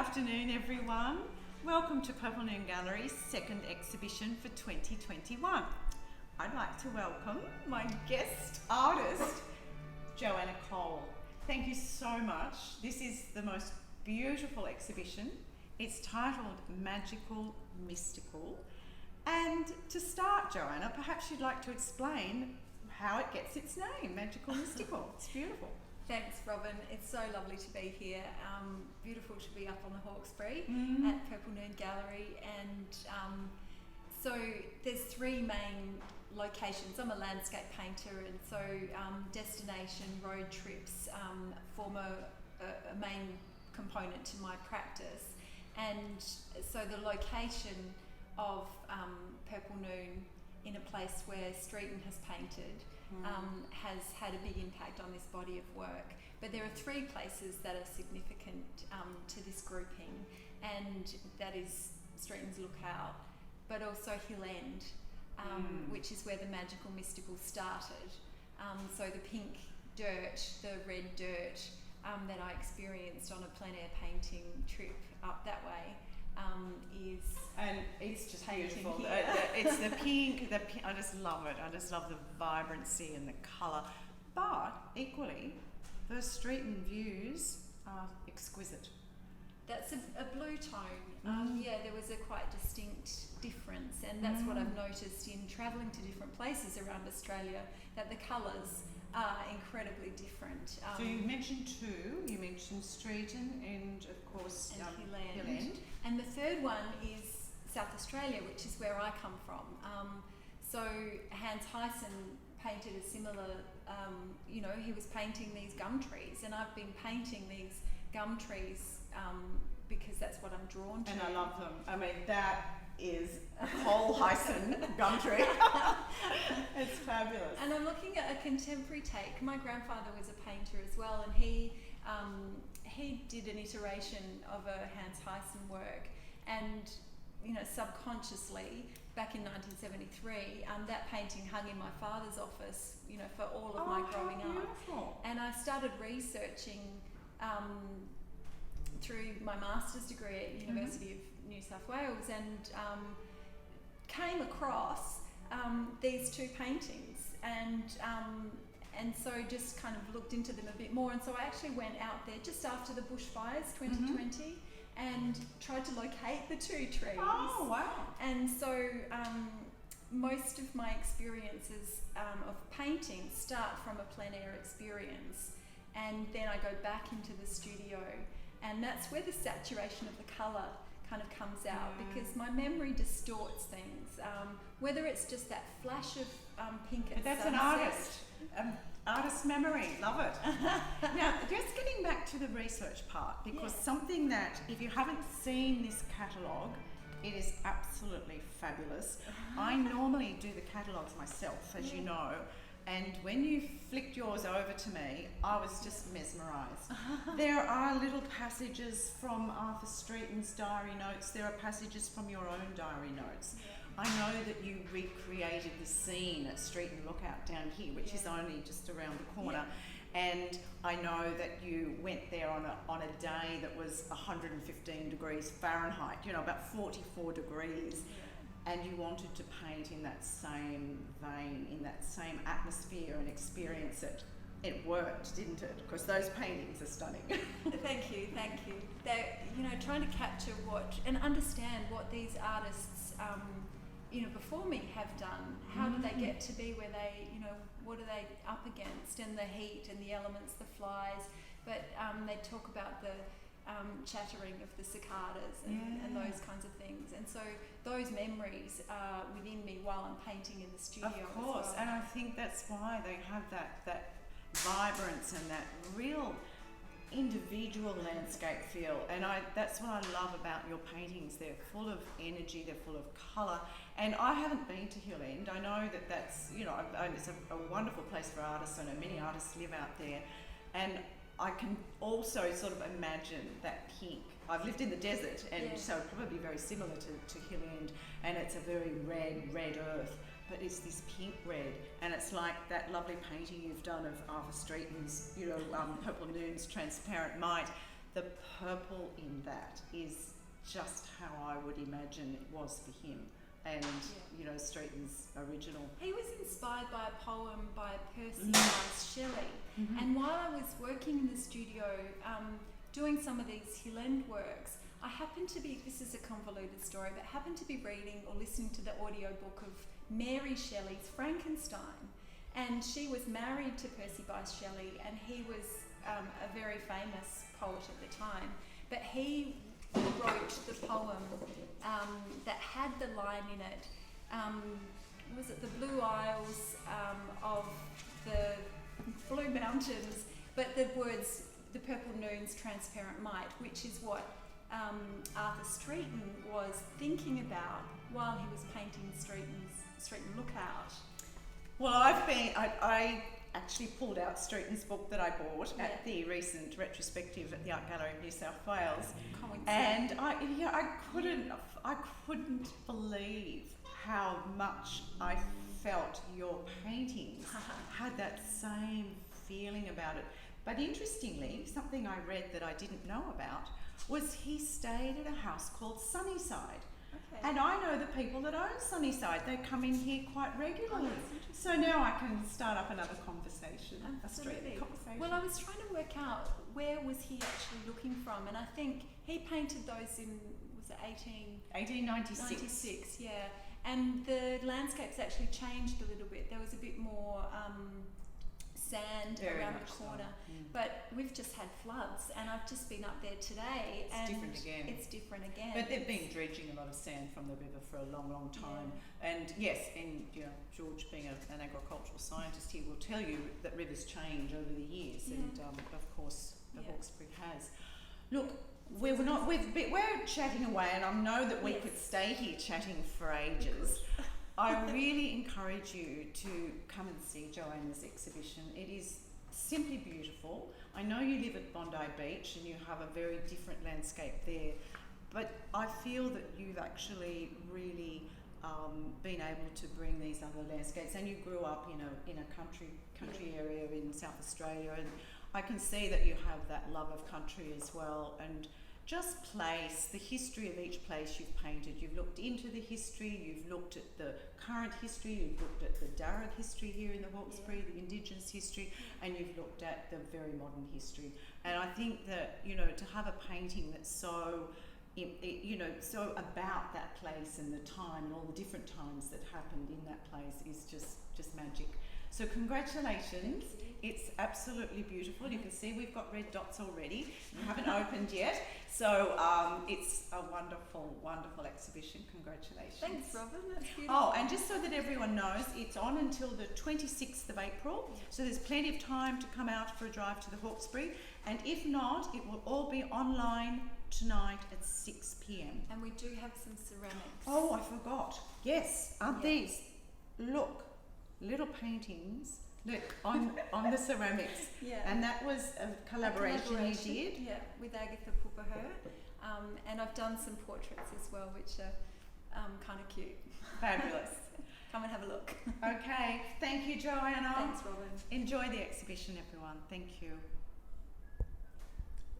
afternoon, everyone. Welcome to Purple Noon Gallery's second exhibition for 2021. I'd like to welcome my guest artist, Joanna Cole. Thank you so much. This is the most beautiful exhibition. It's titled Magical Mystical. And to start, Joanna, perhaps you'd like to explain how it gets its name, Magical Mystical. It's beautiful. Thanks, Robyn. It's so lovely to be here. Beautiful to be up on the Hawkesbury at Purple Noon Gallery. And so there's three main locations. I'm a landscape painter, and so destination road trips form a main component to my practice. And so the location of Purple Noon in a place where Streeton has painted has had a big impact on this body of work. But there are three places that are significant to this grouping, and that is Streeton's Lookout, but also Hill End, which is where the magical mystical started. So the pink dirt, the red dirt that I experienced on a plein air painting trip up that way and it's just beautiful. It's the pink, I just love it. I just love the vibrancy and the colour. But equally, the Streeton views are exquisite. That's a blue tone. Yeah, there was a quite distinct difference, and that's what I've noticed in travelling to different places around Australia, that the colours are incredibly different. So you mentioned two. You mentioned Streeton and, of course, Hill End. And the third one is South Australia, which is where I come from. So Hans Heissen painted a similar, he was painting these gum trees, and I've been painting these gum trees because that's what I'm drawn to. And I love them. I mean, that is a whole Heissen gum tree. It's fabulous. And I'm looking at a contemporary take. My grandfather was a painter as well, and he did an iteration of a Hans Heissen work, and subconsciously back in 1973, that painting hung in my father's office, for all of my growing up. And I started researching through my master's degree at University of New South Wales, and came across these two paintings, and so just kind of looked into them a bit more. And so I actually went out there just after the bushfires 2020 and tried to locate the two trees. Oh, wow. And so most of my experiences of painting start from a plein air experience, and then I go back into the studio, and that's where the saturation of the colour kind of comes out, because my memory distorts things, whether it's just that flash of pink at That's sunset. an artist memory. Love it. Now, just getting back to the research part, because something that, if you haven't seen this catalogue, it is absolutely fabulous. I normally do the catalogues myself, as you know, and when you flicked yours over to me, I was just mesmerised. There are little passages from Arthur Streeton's diary notes. There are passages from your own diary notes. I know that you recreated the scene at Streeton Lookout down here, which is only just around the corner. And I know that you went there on a day that was 115 degrees Fahrenheit, about 44 degrees. And you wanted to paint in that same vein, in that same atmosphere, and experience it. It worked, didn't it? Because those paintings are stunning. Thank you. They're, trying to capture and understand what these artists, before me have done. How did they get to be where they, what are they up against, and the heat and the elements, the flies. But they talk about the chattering of the cicadas and those kinds of things. And so those memories are within me while I'm painting in the studio. Of course, as well. and I think that's why they have that vibrance and that real individual landscape feel. And that's what I love about your paintings. They're full of energy, they're full of colour. And I haven't been to Hill End. I know that's, it's a wonderful place for artists. I know many artists live out there. And I can also sort of imagine that pink. I've lived in the desert, and so probably very similar to Hill End, and it's a very red earth, but it's this pink red, and it's like that lovely painting you've done of Arthur Streeton's, Purple Noon's Transparent Might. the purple in that is just how I would imagine it was for him. And, you know, Streeton's original. He was inspired by a poem by Percy Bysshe Shelley. Mm-hmm. And while I was working in the studio, doing some of these Hill End works, I happened to be, this is a convoluted story, but happened to be reading or listening to the audiobook of Mary Shelley's Frankenstein. And she was married to Percy Bysshe Shelley, and he was a very famous poet at the time. But he wrote the poem that had the line in it, was it the Blue Isles of the Blue Mountains, but the words, the purple noon's transparent might, which is what Arthur Streeton was thinking about while he was painting Streeton Lookout. Well, I actually pulled out Streeton's book that I bought at the recent retrospective at the Art Gallery of New South Wales, and I couldn't believe how much I felt your paintings had that same feeling about it. But interestingly, something I read that I didn't know about was he stayed at a house called Sunnyside. Okay. And I know the people that own Sunnyside. They come in here quite regularly. So now I can start up another conversation, a street conversation. Well, I was trying to work out where was he actually looking from, and I think he painted those in, was it 1896. 96, yeah. And the landscapes actually changed a little bit. There was a bit more sand Very around much the corner. So. But we've just had floods, and I've just been up there today, It's and different again. it's different again. But they've been dredging a lot of sand from the river for a long, long time. Yeah. And yes, and you know, George, being an agricultural scientist, he will tell you that rivers change over the years, and of course the Hawkesbury has. Look, we're chatting away, and I know that we could stay here chatting for ages. I really encourage you to come and see Joanna's exhibition. It is simply beautiful. I know you live at Bondi Beach and you have a very different landscape there, but I feel that you've actually really been able to bring these other landscapes, and you grew up in a country area in South Australia, and I can see that you have that love of country as well, and just place, the history of each place you've painted. You've looked into the history, you've looked at the current history, you've looked at the Darug history here in the Hawkesbury, the Indigenous history, and you've looked at the very modern history. And I think that, you know, to have a painting that's so, so about that place and the time and all the different times that happened in that place is just magic. So congratulations. It's absolutely beautiful. You can see we've got red dots already. We haven't opened yet. So it's a wonderful, wonderful exhibition. Congratulations. Thanks, Robyn. That's beautiful. Oh, and just so that everyone knows, it's on until the 26th of April. So there's plenty of time to come out for a drive to the Hawkesbury. And if not, it will all be online tonight at 6 p.m. And we do have some ceramics. Oh, I forgot. Yes, aren't these? Look, little paintings. Look, on the ceramics. Yeah. And that was a collaboration you did? Yeah, with Agatha Pupaher. And I've done some portraits as well, which are kind of cute. Fabulous. Come and have a look. Okay, thank you, Joanna. Thanks, Robyn. Enjoy the exhibition, everyone. Thank you.